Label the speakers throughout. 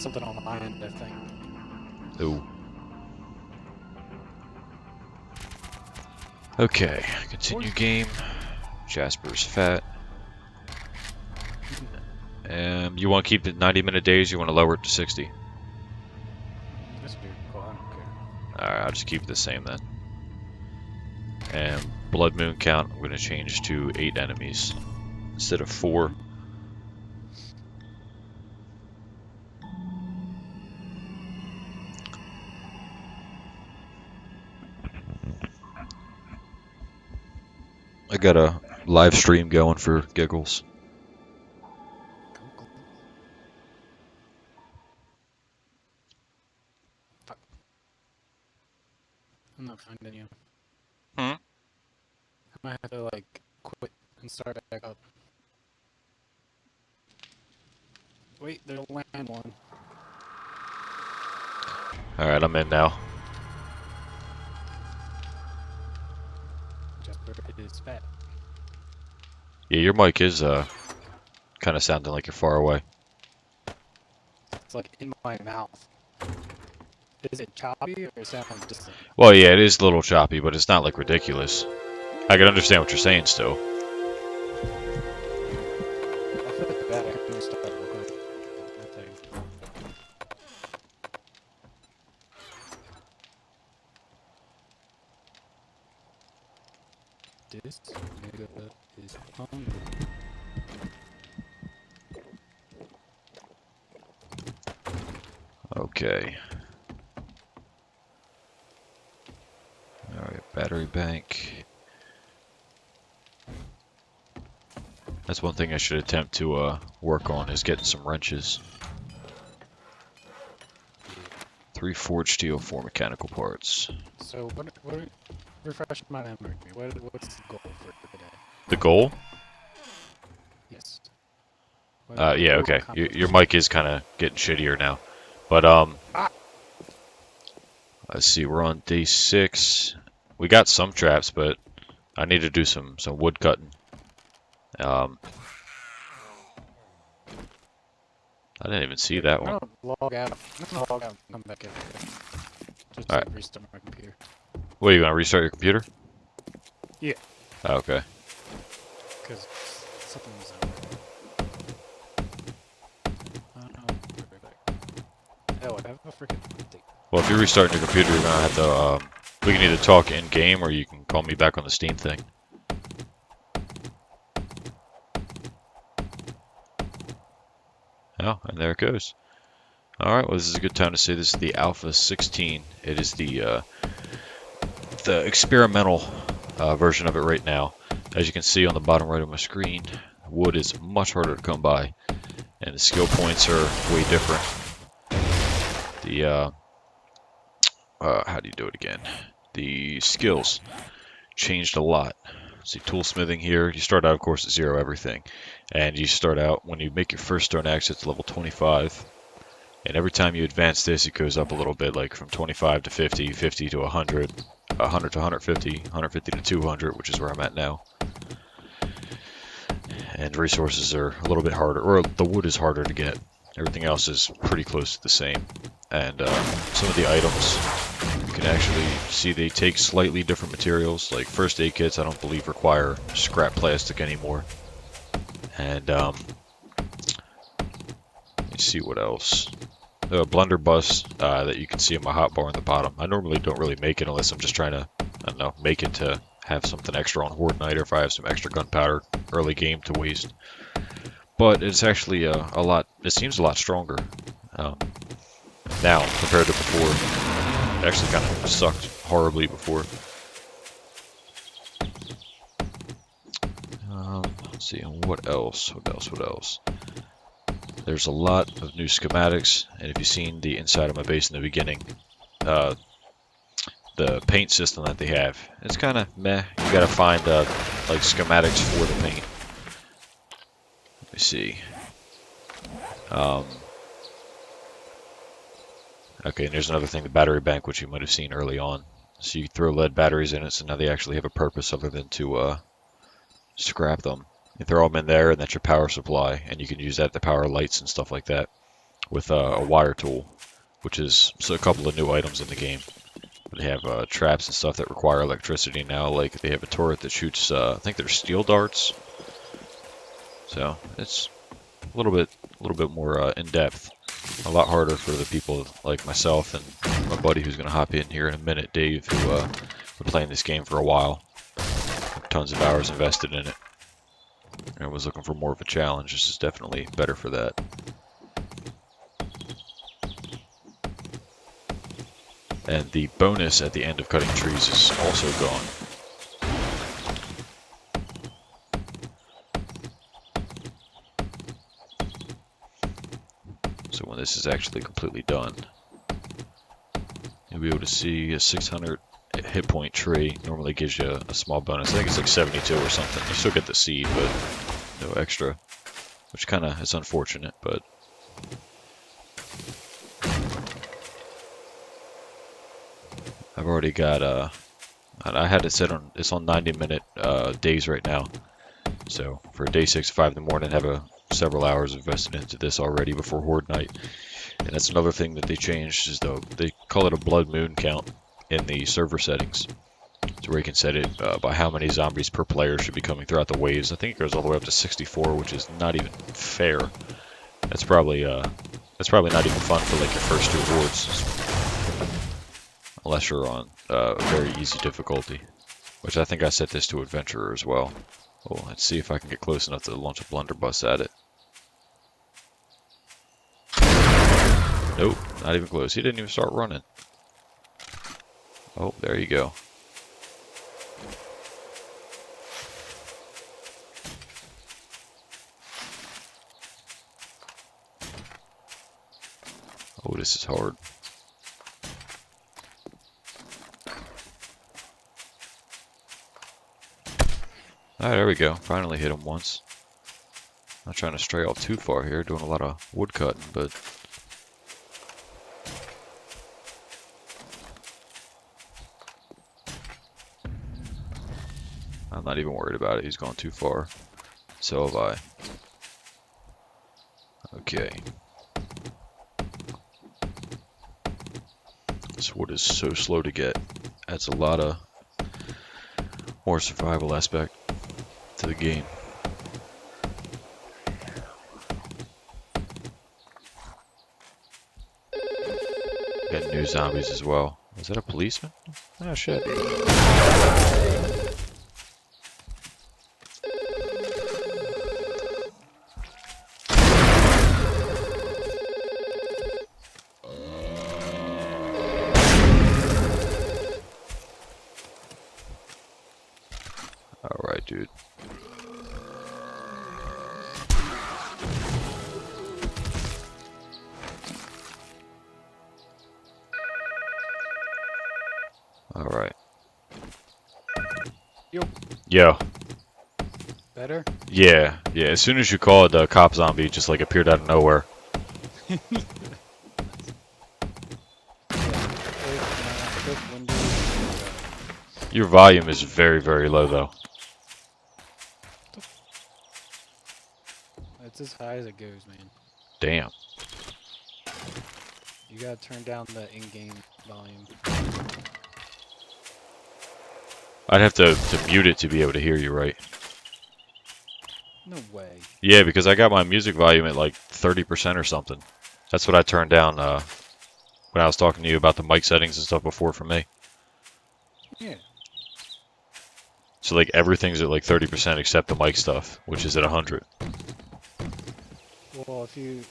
Speaker 1: something on my end, I think.
Speaker 2: Ooh. Okay, continue game. Jasper's fat. You want to keep it 90-minute days? You want to lower it to 60?
Speaker 1: This would be cool, I don't care.
Speaker 2: Alright, I'll just keep it the same then. And blood moon count, I'm going to change to 8 enemies instead of 4. I got a live stream going for giggles.
Speaker 1: Cool. Fuck. I'm not finding you.
Speaker 2: Hmm?
Speaker 1: I might have to, like, quit and start back up. Wait, there's a land one.
Speaker 2: Alright, I'm in now.
Speaker 1: Jasper is fat.
Speaker 2: Yeah, your mic is kind of sounding like you're far away.
Speaker 1: It's like in my mouth. Is it choppy or sound distant?
Speaker 2: Well, yeah, it is a little choppy, but it's not like ridiculous. I can understand what you're saying still.
Speaker 1: I'll flip it back. I can restart real quick. That thing. This nigga is hungry.
Speaker 2: Okay. Alright, battery bank. That's one thing I should attempt to work on, is getting some wrenches. 3 forged steel, 4 mechanical parts.
Speaker 1: So, what refresh my memory. What's the goal for today?
Speaker 2: The goal?
Speaker 1: Yes.
Speaker 2: Yeah,
Speaker 1: What
Speaker 2: okay.
Speaker 1: accomplish?
Speaker 2: Your mic is kind of getting shittier now. But, let's see, we're on day 6. We got some traps, but I need to do some wood cutting. I didn't even see that one.
Speaker 1: I'm gonna log out. I'm gonna log out and come back in. Just
Speaker 2: Alright.
Speaker 1: to restart my computer.
Speaker 2: What, are you going to restart your computer?
Speaker 1: Yeah.
Speaker 2: Oh, okay.
Speaker 1: Because something's not right. I'll be right back. Oh, I have a freaking update.
Speaker 2: Well, if you're restarting your computer, you're going to have to, we can either talk in-game or you can call me back on the Steam thing. Oh, and there it goes. Alright, well, this is a good time to say this is the Alpha 16. It is the experimental version of it right now. As you can see on the bottom right of my screen, wood is much harder to come by, and the skill points are way different. The, how do you do it again? The skills changed a lot. See, toolsmithing here, you start out, of course, at 0 everything. And you start out, when you make your first stone axe, it's level 25. And every time you advance this, it goes up a little bit, like from 25 to 50, 50 to 100, 100 to 150, 150 to 200, which is where I'm at now. And resources are a little bit harder, or the wood is harder to get. Everything else is pretty close to the same. And some of the items, you can actually see they take slightly different materials. Like first aid kits, I don't believe require scrap plastic anymore. And let me see what else. The blunderbuss that you can see in my hotbar on the bottom. I normally don't really make it unless I'm just trying to, I don't know, make it to have something extra on Horde Night, or if I have some extra gunpowder early game to waste. But it's actually a lot, it seems a lot stronger now compared to before. It actually kind of sucked horribly before. Let's see, and what else? What else? There's a lot of new schematics, and if you've seen the inside of my base in the beginning, the paint system that they have, it's kind of meh. You gotta find like schematics for the paint. Let me see. Okay, and there's another thing, the battery bank, which you might have seen early on. So you throw lead batteries in it, so now they actually have a purpose other than to scrap them. You throw them in there, and that's your power supply, and you can use that to power lights and stuff like that. with a wire tool, which is a couple of new items in the game. They have traps and stuff that require electricity now. Like they have a turret that shoots, I think they're steel darts. So it's a little bit more in depth. A lot harder for the people like myself and my buddy who's gonna hop in here in a minute, Dave, who been playing this game for a while. Tons of hours invested in it. And I was looking for more of a challenge. This is definitely better for that. And the bonus at the end of cutting trees is also gone. So when this is actually completely done, you'll be able to see a 600 hit point tree. Normally gives you a small bonus. I think it's like 72 or something. You still get the seed, but no extra, which kind of is unfortunate, but I've already got I had it set on, it's on 90-minute days right now. So for day 6 at 5 in the morning, I have several hours invested into this already before Horde Night. And that's another thing that they changed, is though they call it a blood moon count in the server settings. So where you can set it by how many zombies per player should be coming throughout the waves. I think it goes all the way up to 64, which is not even fair. That's probably not even fun for like your first 2 hordes. Unless you're on a very easy difficulty, which I think I set this to Adventurer as well. Well, let's see if I can get close enough to launch a blunderbuss at it. Nope, not even close. He didn't even start running. Oh, there you go. Oh, this is hard. Alright, there we go. Finally hit him once. Not trying to stray off too far here, doing a lot of wood cutting, but I'm not even worried about it. He's gone too far. So have I. Okay. This wood is so slow to get. Adds a lot of more survival aspect to the game. Got new zombies as well. Is that a policeman? Oh shit. Alright, dude. Alright.
Speaker 1: Yo.
Speaker 2: Yo.
Speaker 1: Better?
Speaker 2: Yeah. As soon as you called, the cop zombie just like appeared out of nowhere. Your volume is very, very low though.
Speaker 1: It's as high as it goes, man.
Speaker 2: Damn.
Speaker 1: You gotta turn down the in-game volume.
Speaker 2: I'd have to mute it to be able to hear you right.
Speaker 1: No way.
Speaker 2: Yeah, because I got my music volume at like 30% or something. That's what I turned down when I was talking to you about the mic settings and stuff before for me.
Speaker 1: Yeah.
Speaker 2: So like everything's at like 30% except the mic stuff, which is at 100.
Speaker 1: Well, if you...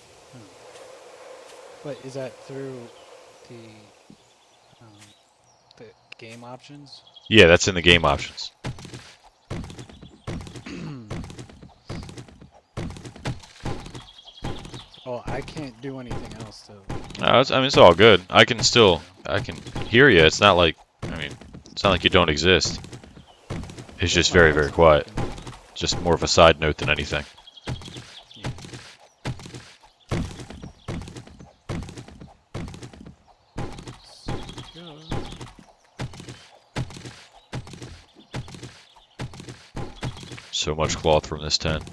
Speaker 1: But is that through the game options?
Speaker 2: Yeah, that's in the game options.
Speaker 1: Oh, I can't do anything else though.
Speaker 2: No, I mean, it's all good. I can hear you. It's not like, I mean, it's not like you don't exist. It's just very, very quiet. Just more of a side note than anything.
Speaker 1: Yeah.
Speaker 2: So much cloth from this tent.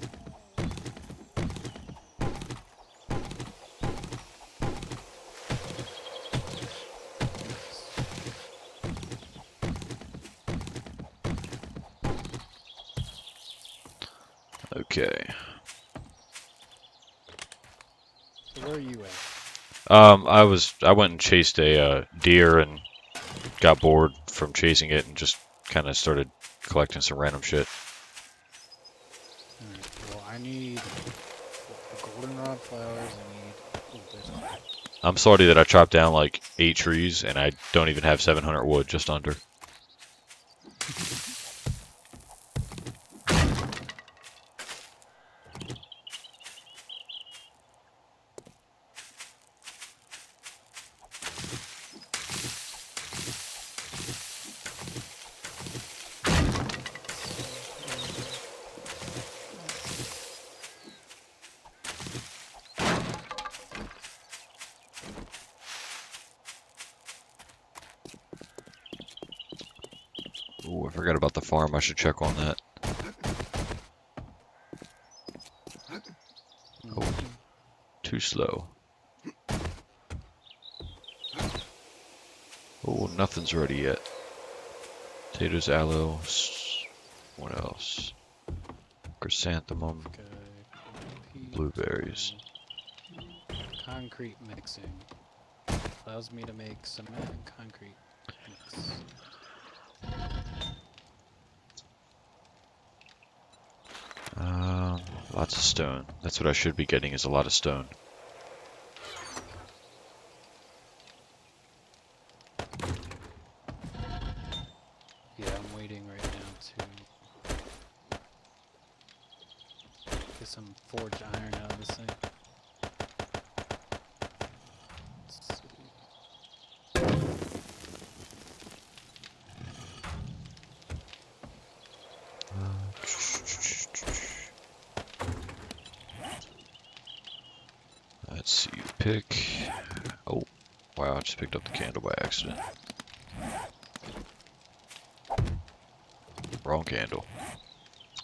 Speaker 2: Okay.
Speaker 1: So where are you at?
Speaker 2: I went and chased a deer and got bored from chasing it and just kind of started collecting some random shit.
Speaker 1: Alright, well I need goldenrod flowers, I need... Oh, there's a...
Speaker 2: I'm sorry that I chopped down like 8 trees and I don't even have 700 wood, just under. Ooh, I forgot about the farm. I should check on that. Oh, too slow. Oh, nothing's ready yet. Potatoes, aloe. What else? Chrysanthemum,
Speaker 1: Okay,
Speaker 2: blueberries.
Speaker 1: concrete mixing. Allows me to make cement and concrete mix.
Speaker 2: Lots of stone. That's what I should be getting, is a lot of stone.
Speaker 1: Yeah, I'm waiting right now to get some forged iron out of this thing. Let's see.
Speaker 2: Let's see. Pick. Oh, wow! I just picked up the candle by accident. Wrong candle.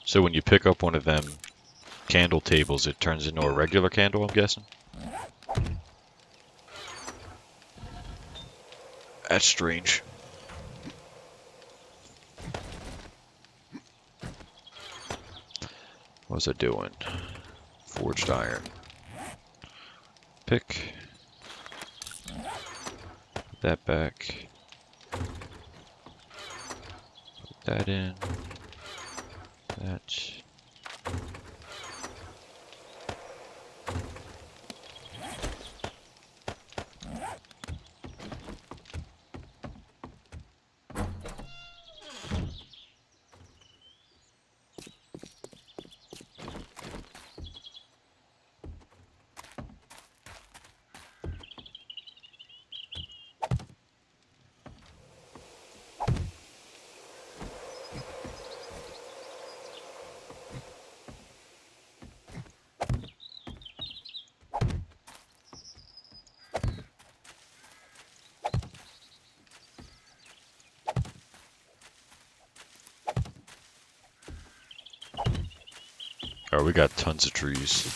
Speaker 2: So when you pick up one of them candle tables, it turns into a regular candle, I'm guessing? That's strange. What was I doing? Forged iron. Pick. Put that back. Put that in. That. Oh, we got tons of trees.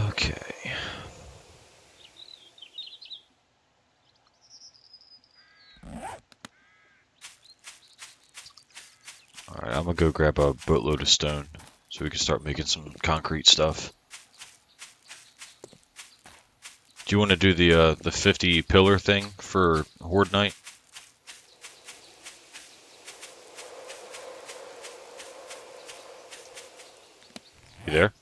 Speaker 2: Okay. Alright, I'm gonna go grab a boatload of stone so we can start making some concrete stuff. Do you want to do the 50 pillar thing for Horde Night? You there?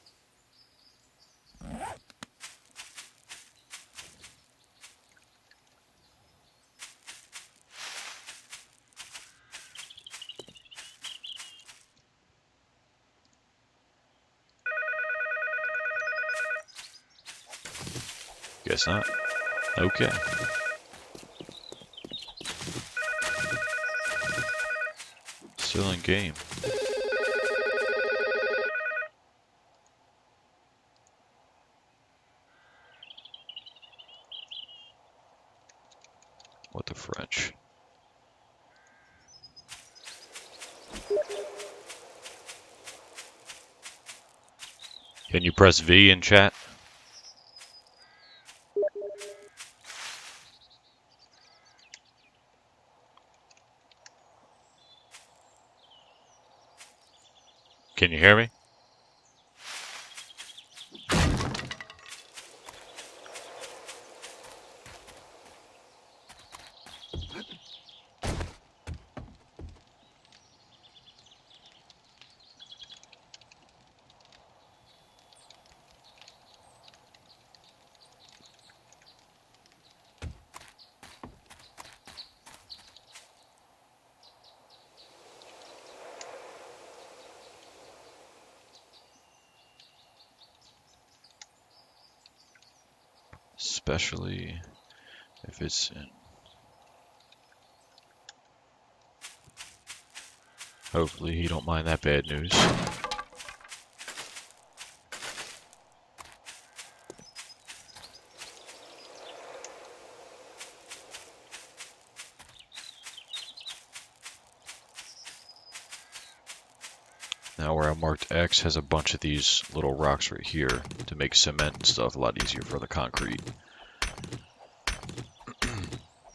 Speaker 2: Guess not. Okay. Still in game. What the French? Can you press V in chat? Can you hear me? Especially if it's in... Hopefully he don't mind that bad news. Now where I marked X has a bunch of these little rocks right here to make cement and stuff a lot easier for the concrete.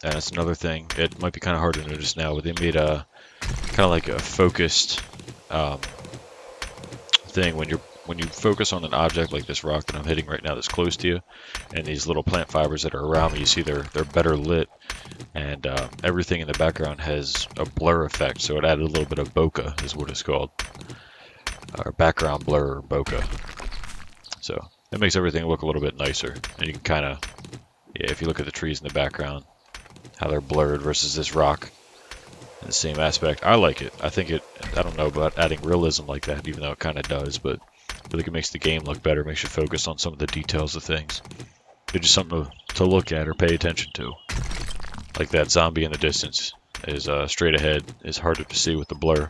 Speaker 2: And that's another thing. It might be kind of hard to notice now, but they made a kind of like a focused thing when you focus on an object like this rock that I'm hitting right now that's close to you, and these little plant fibers that are around me. You see they're better lit, and everything in the background has a blur effect. So it added a little bit of bokeh, is what it's called, or background blur or bokeh. So it makes everything look a little bit nicer, and you can kind of, yeah, if you look at the trees in the background, how they're blurred versus this rock in the same aspect. I like it. I think it, I don't know about adding realism like that, even though it kind of does, but I feel like it makes the game look better, makes you focus on some of the details of things. It's just something to look at or pay attention to. Like that zombie in the distance is straight ahead, is hard to see with the blur.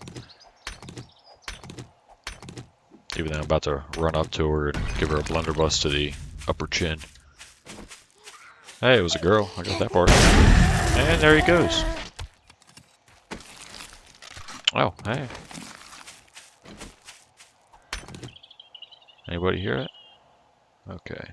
Speaker 2: Even though I'm about to run up to her and give her a blunderbuss to the upper chin. Hey, it was a girl. I got that part. And there he goes. Oh, hey. Anybody hear it? Okay.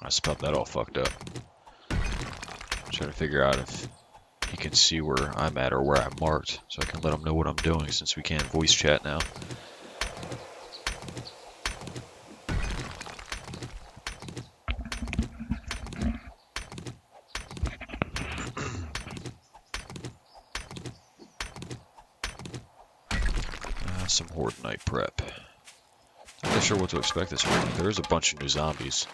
Speaker 2: I spelled that all fucked up. Trying to figure out if he can see where I'm at or where I'm marked, so I can let him know what I'm doing since we can't voice chat now. Some horde night prep. I'm not sure what to expect this week. There's a bunch of new zombies.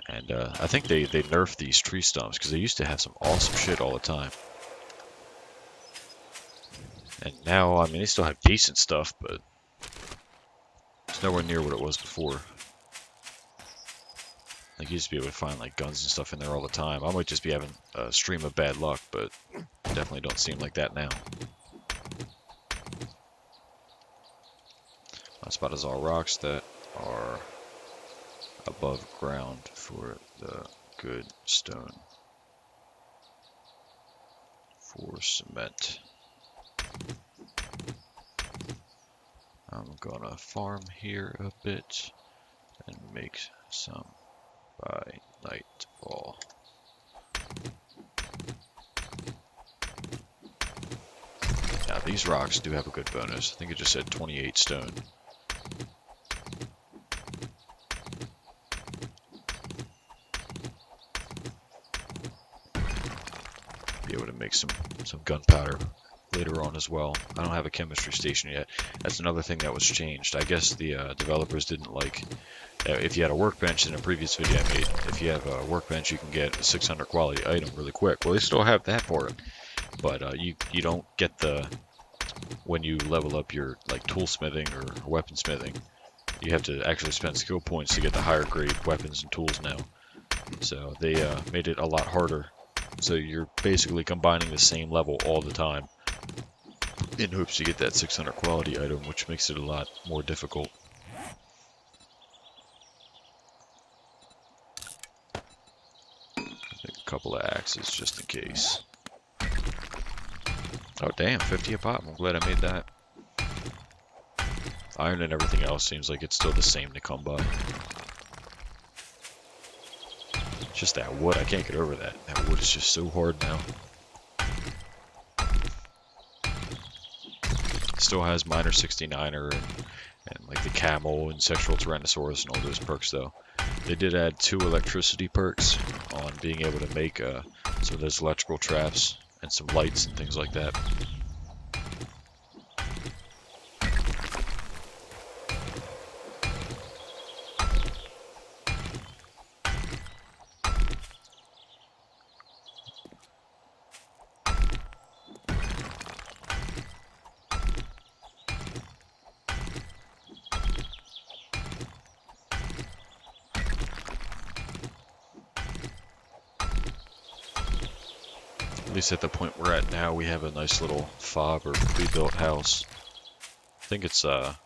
Speaker 2: And I think they nerfed these tree stumps because they used to have some awesome shit all the time. And now, I mean, they still have decent stuff, but it's nowhere near what it was before. Like, you used to be able to find like guns and stuff in there all the time. I might just be having a stream of bad luck, but definitely don't seem like that now. My spot is all rocks that are above ground for the good stone for cement. I'm gonna farm here a bit and make some by nightfall. Now these rocks do have a good bonus. I think it just said 28 stone. Be able to make some gunpowder later on as well. I don't have a chemistry station yet. That's another thing that was changed. I guess the developers didn't like, if you had a workbench in a previous video I made, if you have a workbench you can get a 600 quality item really quick. Well, they still have that part, but you don't get the, when you level up your like toolsmithing or weaponsmithing, you have to actually spend skill points to get the higher grade weapons and tools now. So they made it a lot harder. So you're basically combining the same level all the time in hopes to get that 600 quality item, which makes it a lot more difficult. Make a couple of axes just in case. Oh damn, 50 a pop. I'm glad I made that. Iron and everything else seems like it's still the same to come by. It's just that wood, I can't get over that. That wood is just so hard now. Still has minor 69er and like the camel and sexual tyrannosaurus and all those perks though. They did add 2 electricity perks on being able to make some of those electrical traps and some lights and things like that. At least at the point we're at now, we have a nice little fob or pre-built house. I think it's a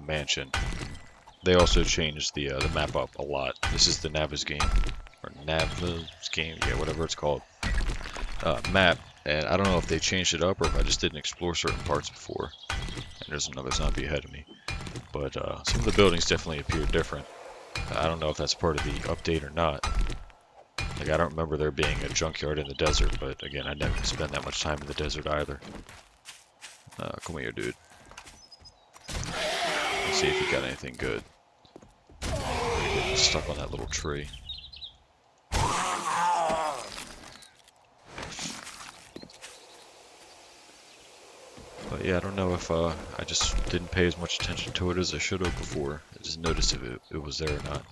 Speaker 2: mansion. They also changed the map up a lot. This is the Nava's game, or Nava's game, yeah, whatever it's called, map. And I don't know if they changed it up or if I just didn't explore certain parts before. And there's another zombie ahead of me. But some of the buildings definitely appear different. I don't know if that's part of the update or not. Like, I don't remember there being a junkyard in the desert, but again, I never spend that much time in the desert either. Come here, dude. Let's see if you got anything good. Getting stuck on that little tree. But yeah, I don't know if I just didn't pay as much attention to it as I should have before. I just noticed if it was there or not.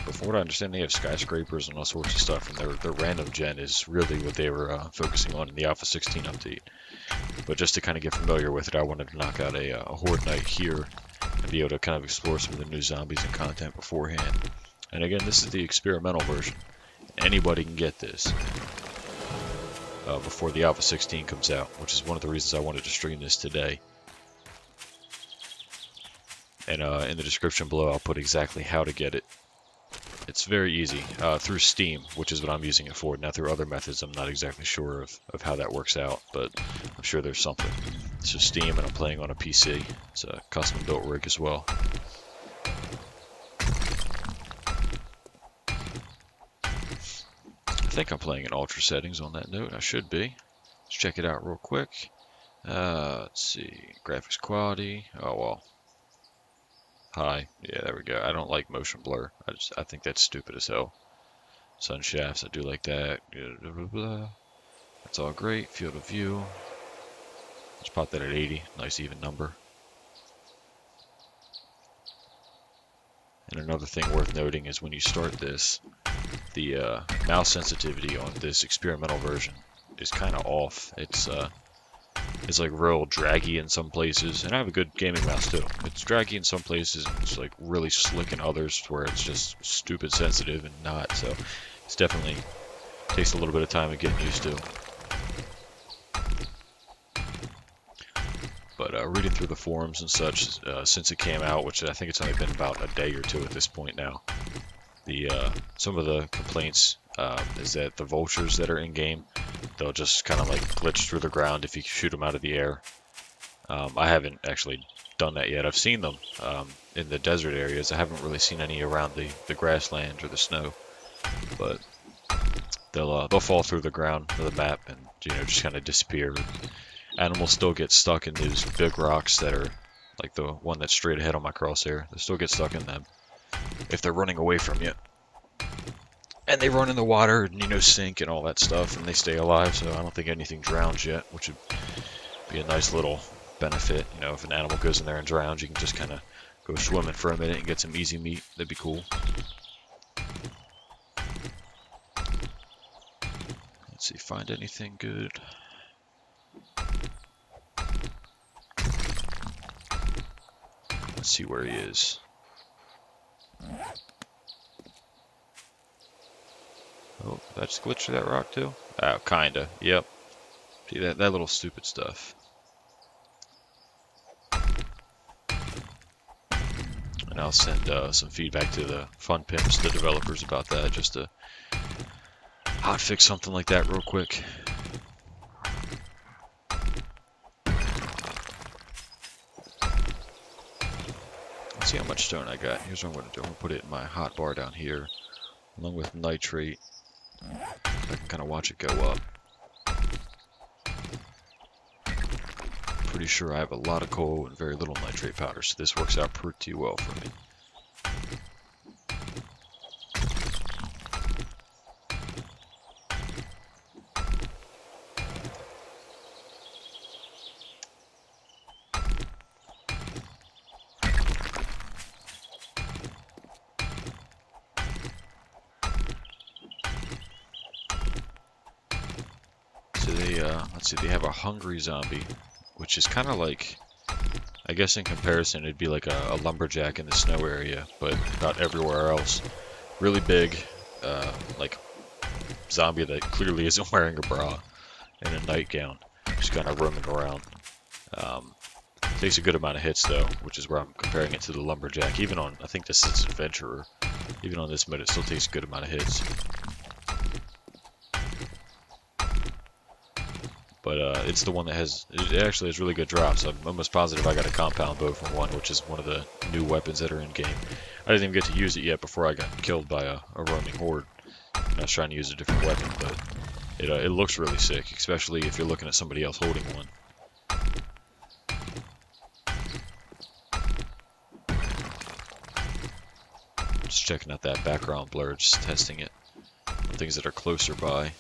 Speaker 2: But from what I understand, they have skyscrapers and all sorts of stuff, and their random gen is really what they were focusing on in the Alpha 16 update. But just to kind of get familiar with it, I wanted to knock out a horde night here and be able to kind of explore some of the new zombies and content beforehand. And again, this is the experimental version. Anybody can get this before the Alpha 16 comes out, which is one of the reasons I wanted to stream this today. And in the description below, I'll put exactly how to get it. It's very easy, through Steam, which is what I'm using it for. Now through other methods, I'm not exactly sure of how that works out, but I'm sure there's something. It's just Steam, and I'm playing on a PC. It's a custom built rig as well. I think I'm playing in ultra settings on that note. I should be. Let's check it out real quick. Let's see, graphics quality. Oh well. High. Yeah, there we go. I don't like motion blur. I think that's stupid as hell. Sun shafts, I do like that. Blah, blah, blah. That's all great. Field of view. Let's pop that at 80. Nice even number. And another thing worth noting is when you start this, the mouse sensitivity on this experimental version is kind of off. It's like real draggy in some places, and I have a good gaming mouse too. It's draggy in some places, and it's like really slick in others where it's just stupid sensitive and not. So it's definitely takes a little bit of time of getting used to. But reading through the forums and such since it came out, which I think it's only been about a day or two at this point now, some of the complaints is that the vultures that are in game, they'll just kind of like glitch through the ground if you shoot them out of the air. I haven't actually done that yet. I've seen them in the desert areas. I haven't really seen any around the grasslands or the snow, but they'll fall through the ground of the map and just kind of disappear. Animals still get stuck in those big rocks that are like the one that's straight ahead on my crosshair. They still get stuck in them if they're running away from you. And they run in the water and, sink and all that stuff, and they stay alive, so I don't think anything drowns yet, which would be a nice little benefit. If an animal goes in there and drowns, you can just kind of go swimming for a minute and get some easy meat. That'd be cool. Let's see, find anything good. Let's see where he is. Oh, did I just glitch through that rock too? Oh, kinda. Yep. See that little stupid stuff. And I'll send some feedback to the fun pimps, the developers, about that, just to hotfix something like that real quick. see how much stone I got. Here's what I'm going to do. I'm going to put it in my hot bar down here, along with nitrate. I can kind of watch it go up. Pretty sure I have a lot of coal and very little nitrate powder, so this works out pretty well for me. So they, let's see, they have a hungry zombie, which is kind of like, I guess in comparison, it'd be like a lumberjack in the snow area, but about everywhere else. Really big, like zombie that clearly isn't wearing a bra and a nightgown, just kind of roaming around. Takes a good amount of hits though, which is where I'm comparing it to the lumberjack. Even on, I think this is adventurer. Even on this mode, it still takes a good amount of hits. But it's the one that has, it actually has really good drops. I'm almost positive I got a compound bow from one, which is one of the new weapons that are in game. I didn't even get to use it yet before I got killed by a roaming horde. I was trying to use a different weapon, but it looks really sick, especially if you're looking at somebody else holding one. Just checking out that background blur, just testing it on things that are closer by.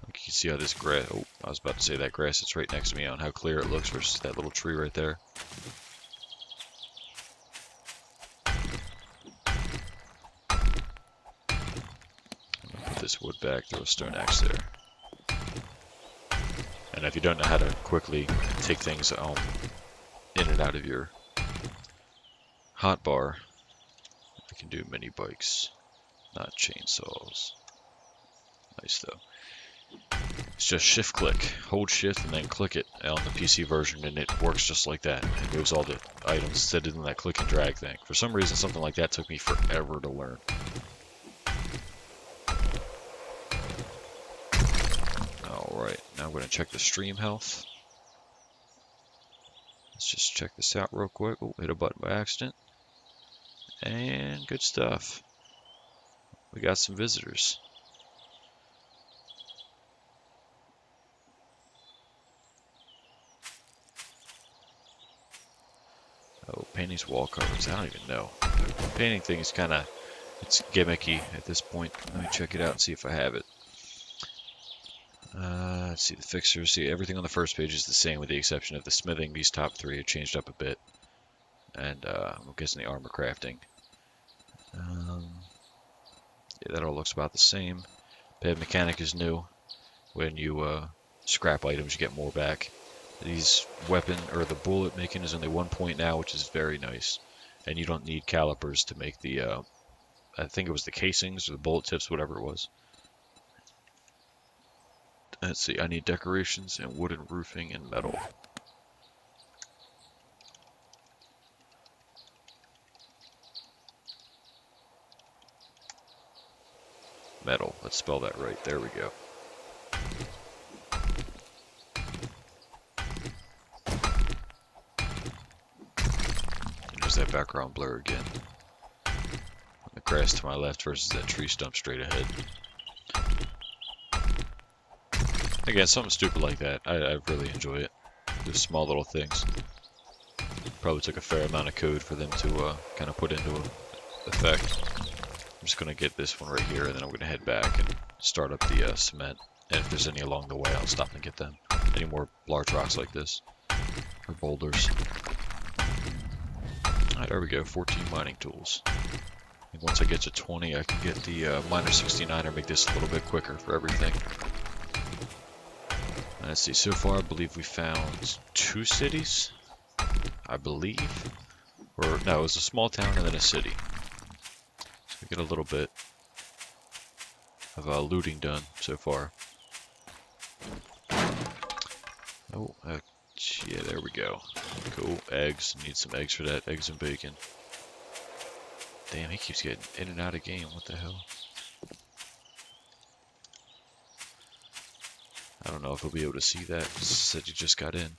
Speaker 2: You can see how this grass, oh, I was about to say that grass that's right next to me on how clear it looks versus that little tree right there. I'm gonna put this wood back, throw a stone axe there. And if you don't know how to quickly take things in and out of your hotbar, I can do mini bikes, not chainsaws. Nice though. It's just shift click, hold shift and then click it on the PC version and it works just like that. It moves all the items instead of doing that click and drag thing. For some reason something like that took me forever to learn. Alright, now I'm going to check the stream health. Let's just check this out real quick. Oh, hit a button by accident. And good stuff. We got some visitors. Oh, painting's wall covers. I don't even know. The painting thing is kind of, it's gimmicky at this point. Let me check it out and see if I have it. Let's see the fixers. See, everything on the first page is the same with the exception of the smithing. These top three have changed up a bit. And I'm guessing the armor crafting. Yeah, that all looks about the same. Bed mechanic is new. When you scrap items, you get more back. These weapon or the bullet making is only 1 point now, which is very nice. And you don't need calipers to make the, I think it was the casings or the bullet tips, whatever it was. Let's see, I need decorations and wooden roofing and metal. Metal, let's spell that right, there we go. There's that background blur again. The grass to my left versus that tree stump straight ahead. Again, something stupid like that. I really enjoy it. Those small little things. Probably took a fair amount of code for them to kind of put into effect. I'm just going to get this one right here, and then I'm going to head back and start up the cement. And if there's any along the way, I'll stop and get them. Any more large rocks like this. Or boulders. Alright, there we go. 14 mining tools. And once I get to 20, I can get the miner 69 or make this a little bit quicker for everything. Let's see, so far I believe we found 2 cities, I believe. Or, no, it was a small town and then a city. So we get a little bit of looting done so far. Oh, yeah, there we go. Cool, eggs, need some eggs for that, eggs and bacon. Damn, he keeps getting in and out of game, what the hell? I don't know if he'll be able to see that. It said he just got in.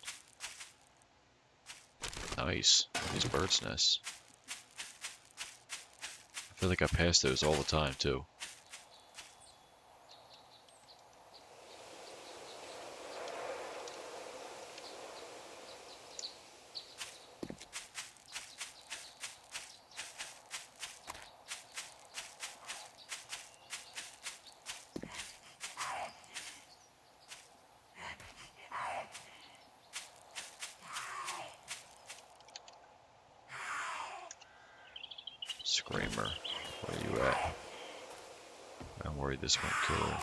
Speaker 2: Nice. These bird's nests. I feel like I pass those all the time too. Screamer, where you at? I'm worried this won't kill her.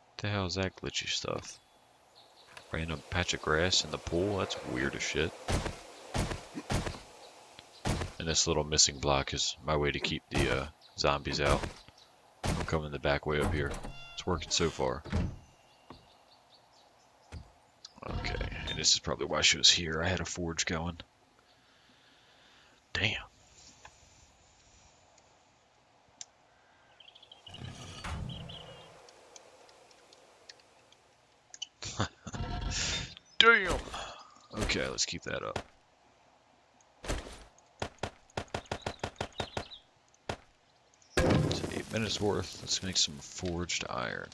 Speaker 2: What the hell is that glitchy stuff? Random patch of grass in the pool? That's weird as shit. And this little missing block is my way to keep the zombies out. I'm coming the back way up here. It's working so far. Okay, and this is probably why she was here. I had a forge going. Damn. Damn! Okay, let's keep that up. It's 8 minutes worth. Let's make some forged iron.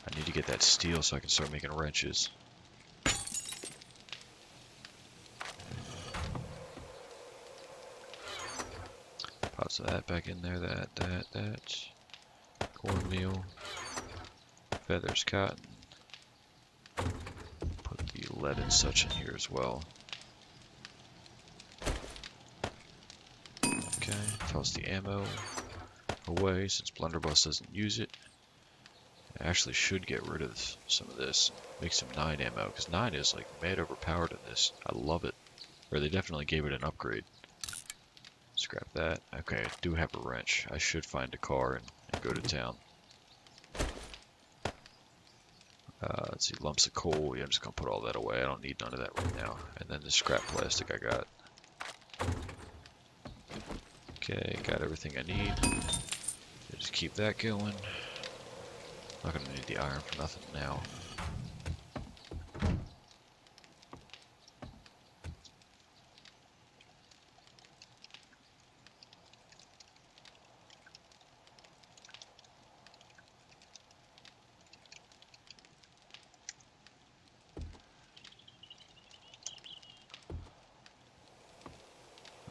Speaker 2: I need to get that steel so I can start making wrenches. Pots of that back in there. That. Cornmeal. Feathers, cotton. Put the lead and such in here as well. Okay, toss the ammo away since Blunderbuss doesn't use it. I actually should get rid of some of this. Make some 9 ammo, because 9 is like mad overpowered in this. I love it. Or they definitely gave it an upgrade. Scrap that. Okay, I do have a wrench. I should find a car and go to town. Let's see, lumps of coal. Yeah, I'm just going to put all that away. I don't need none of that right now. And then the scrap plastic I got. Okay, got everything I need. Just keep that going. Not going to need the iron for nothing now.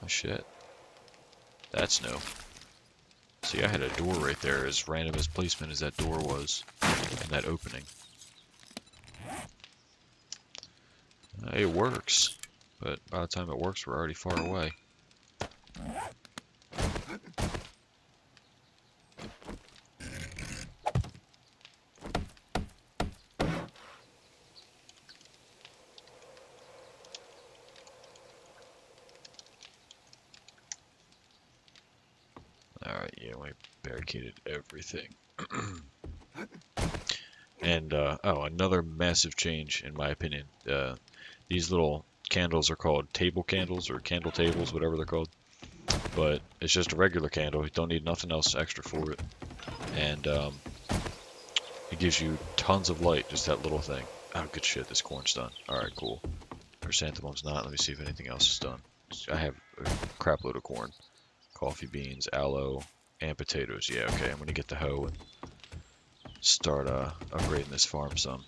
Speaker 2: Oh shit. That's new. See, I had a door right there, as random as placement as that door was, and that opening. It works, but by the time it works, we're already far away. Alright, yeah, we barricaded everything. And, oh, another massive change, in my opinion. These little candles are called table candles, or candle tables, whatever they're called. But it's just a regular candle. You don't need nothing else extra for it. And, it gives you tons of light, just that little thing. Oh, good shit, this corn's done. Alright, cool. Chrysanthemum's not. Let me see if anything else is done. I have a crap load of corn. Coffee beans, aloe, and potatoes. Yeah, okay, I'm gonna get the hoe and start upgrading this farm some.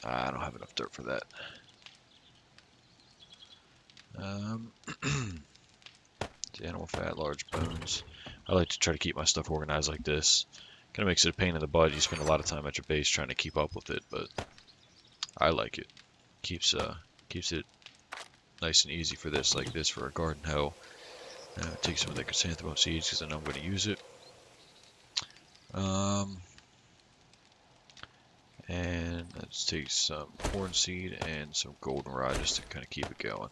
Speaker 2: I don't have enough dirt for that. Animal fat, large bones. I like to try to keep my stuff organized like this. Kind of makes it a pain in the butt. You spend a lot of time at your base trying to keep up with it, but I like it. Keeps it nice and easy for this, like this for a garden hoe. Take some of the chrysanthemum seeds because I know I'm going to use it. And let's take some corn seed and some goldenrod just to kind of keep it going.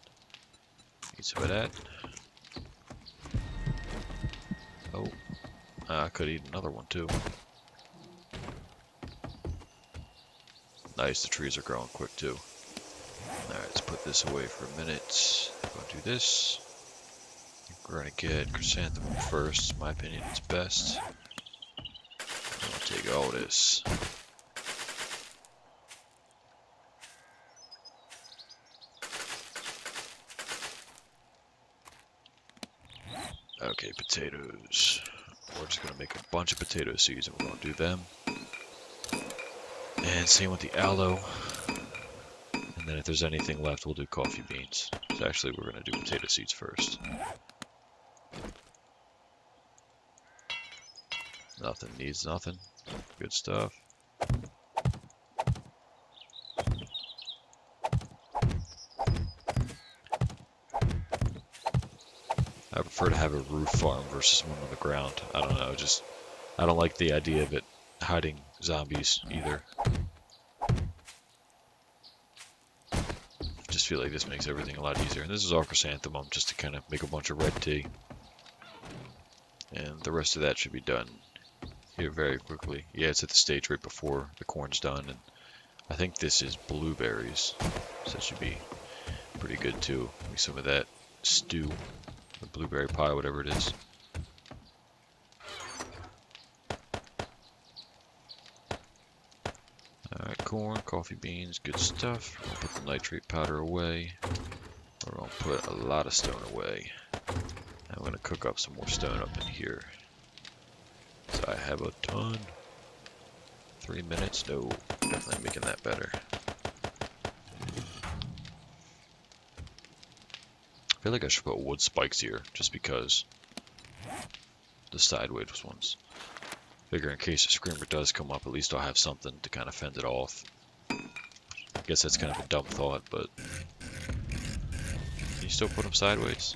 Speaker 2: Need some of that. Oh, I could eat another one too. Nice, the trees are growing quick too. Alright, let's put this away for a minute. I'm gonna do this. We're gonna get chrysanthemum first. In my opinion, it's best. I'm gonna take all this. Okay, potatoes. We're just gonna make a bunch of potato seeds and we're gonna do them. And same with the aloe. And then if there's anything left, we'll do coffee beans. So actually, we're gonna do potato seeds first. Nothing needs nothing. Good stuff. I prefer to have a roof farm versus one on the ground. I don't know, just I don't like the idea of it hiding zombies either. Just feel like this makes everything a lot easier. And this is all chrysanthemum just to kind of make a bunch of red tea. And the rest of that should be done here very quickly. Yeah, it's at the stage right before the corn's done. And I think this is blueberries. So that should be pretty good too. Make some of that stew. The blueberry pie, whatever it is. Alright, corn, coffee beans, good stuff. We're gonna put the nitrate powder away. We're gonna put a lot of stone away. And I'm gonna cook up some more stone up in here. So I have a ton. 3 minutes? No, definitely making that better. I feel like I should put wood spikes here, just because the sideways ones. Figure in case a screamer does come up, at least I'll have something to kind of fend it off. I guess that's kind of a dumb thought, but can you still put them sideways?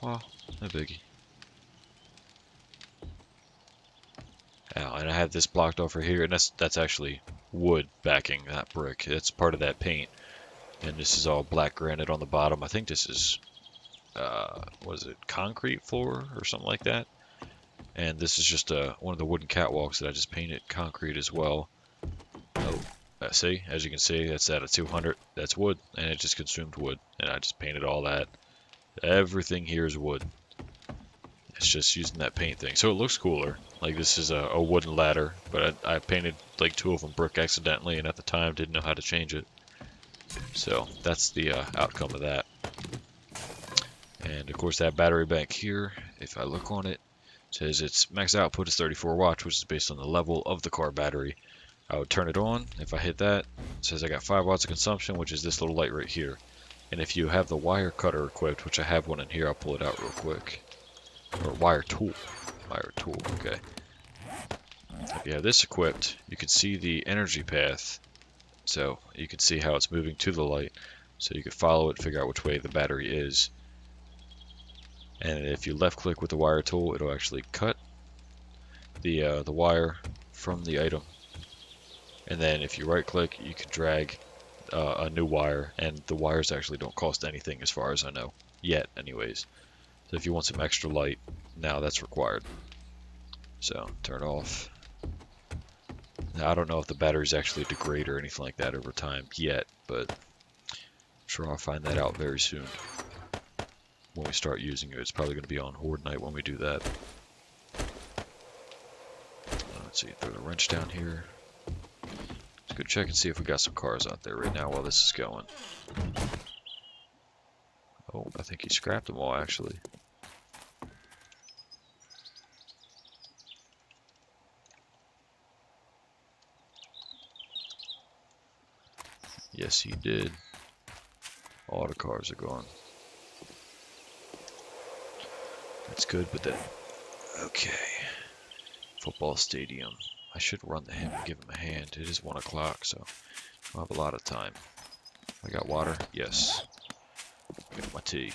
Speaker 2: Well, no biggie. Now, and I have this blocked over here, and that's actually wood backing that brick. It's part of that paint. And this is all black granite on the bottom. I think this is, what is it, concrete floor or something like that. And this is just one of the wooden catwalks that I just painted concrete as well. Oh, see, as you can see, that's at a 200. That's wood, and it just consumed wood. And I just painted all that. Everything here is wood. It's just using that paint thing. So it looks cooler. Like this is a wooden ladder, but I painted like 2 of them brick accidentally, and at the time didn't know how to change it. So that's the outcome of that. And of course that battery bank here, if I look on it, says its max output is 34 watts, which is based on the level of the car battery. I would turn it on. If I hit that, it says I got 5 watts of consumption, which is this little light right here. And if you have the wire cutter equipped, which I have one in here, I'll pull it out real quick. Or wire tool. Wire tool, okay. If you have this equipped, you can see the energy path. So you can see how it's moving to the light. So you can follow it, figure out which way the battery is. And if you left click with the wire tool, it'll actually cut the wire from the item. And then if you right click, you can drag a new wire, and the wires actually don't cost anything as far as I know. Yet, anyways. So if you want some extra light, now that's required. So, turn off. Now, I don't know if the batteries actually degrade or anything like that over time yet, but I'm sure I'll find that out very soon. When we start using it, it's probably going to be on horde night when we do that. Let's see, throw the wrench down here. Let's go check and see if we got some cars out there right now while this is going. Oh, I think he scrapped them all actually. Yes, he did. All the cars are gone. That's good, but then... Okay. Football stadium. I should run to him and give him a hand. It is 1 o'clock, so I'll have a lot of time. I got water? Yes. Get my tea.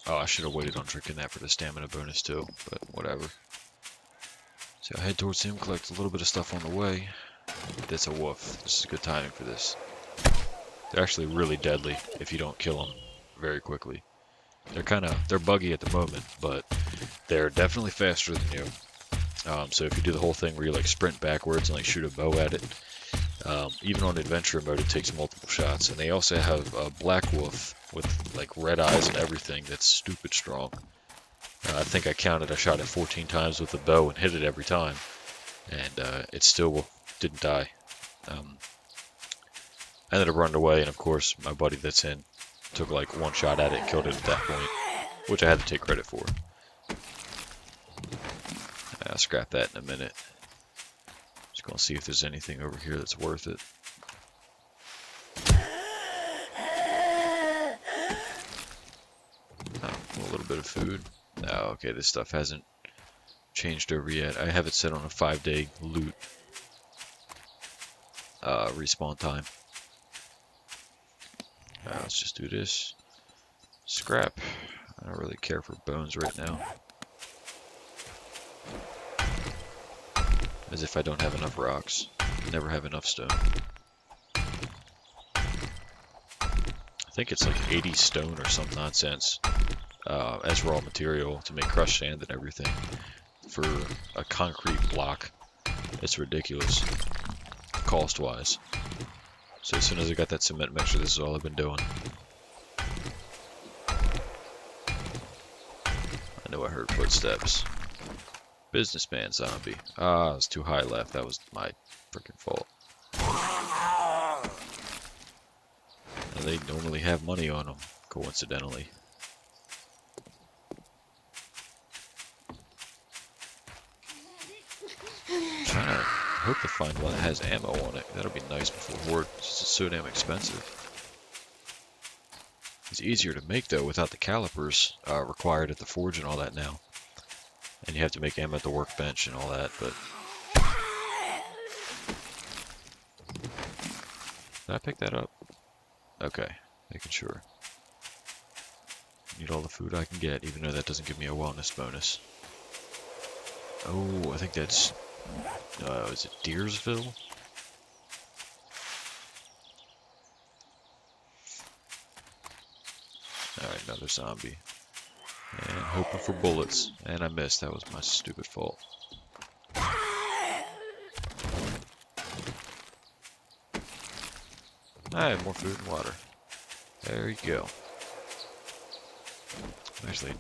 Speaker 2: Oh, I should have waited on drinking that for the stamina bonus too, but whatever. So I head towards him, collect a little bit of stuff on the way. That's a wolf. This is good timing for this. They're actually really deadly if you don't kill them very quickly. They're buggy at the moment, but they're definitely faster than you. So if you do the whole thing where you like sprint backwards and like shoot a bow at it, even on adventure mode it takes multiple shots. And they also have a black wolf with like red eyes and everything that's stupid strong. I think I shot it 14 times with the bow and hit it every time, and it still didn't die. I ended up running away, and of course my buddy that's in took like one shot at it and killed it at that point, which I had to take credit for. I'll scrap that in a minute. Just gonna see if there's anything over here that's worth it. Oh, a little bit of food. No, okay, this stuff hasn't changed over yet. I have it set on a 5-day loot respawn time. Let's just do this. Scrap. I don't really care for bones right now. As if I don't have enough rocks. Never have enough stone. I think it's like 80 stone or some nonsense as raw material to make crushed sand and everything for a concrete block. It's ridiculous, cost-wise. So as soon as I got that cement mixture, this is all I've been doing. I know I heard footsteps. Businessman zombie. Ah, it was too high left. That was my freaking fault. Now, they normally have money on them, coincidentally. I hope to find one that has ammo on it. That'll be nice before horde. It's just so damn expensive. It's easier to make though without the calipers required at the forge and all that now. And you have to make ammo at the workbench and all that, but... Did I pick that up? Okay, making sure. Need all the food I can get, even though that doesn't give me a wellness bonus. Oh, I think that's... is it Deersville? Alright, another zombie. And hoping for bullets. And I missed. That was my stupid fault. Alright, more food and water. There you go. I'm actually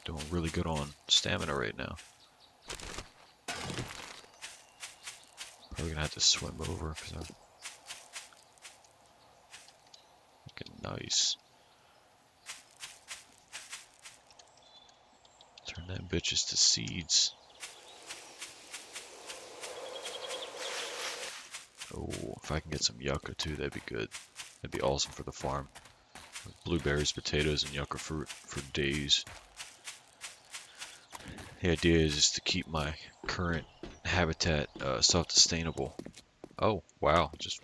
Speaker 2: doing really good on stamina right now. Probably gonna have to swim over because I'm looking nice. Turn them bitches to seeds. Oh, if I can get some yucca too, that'd be good. That'd be awesome for the farm. Blueberries, potatoes, and yucca fruit for days. The idea is just to keep my current habitat self-sustainable. Oh, wow. Just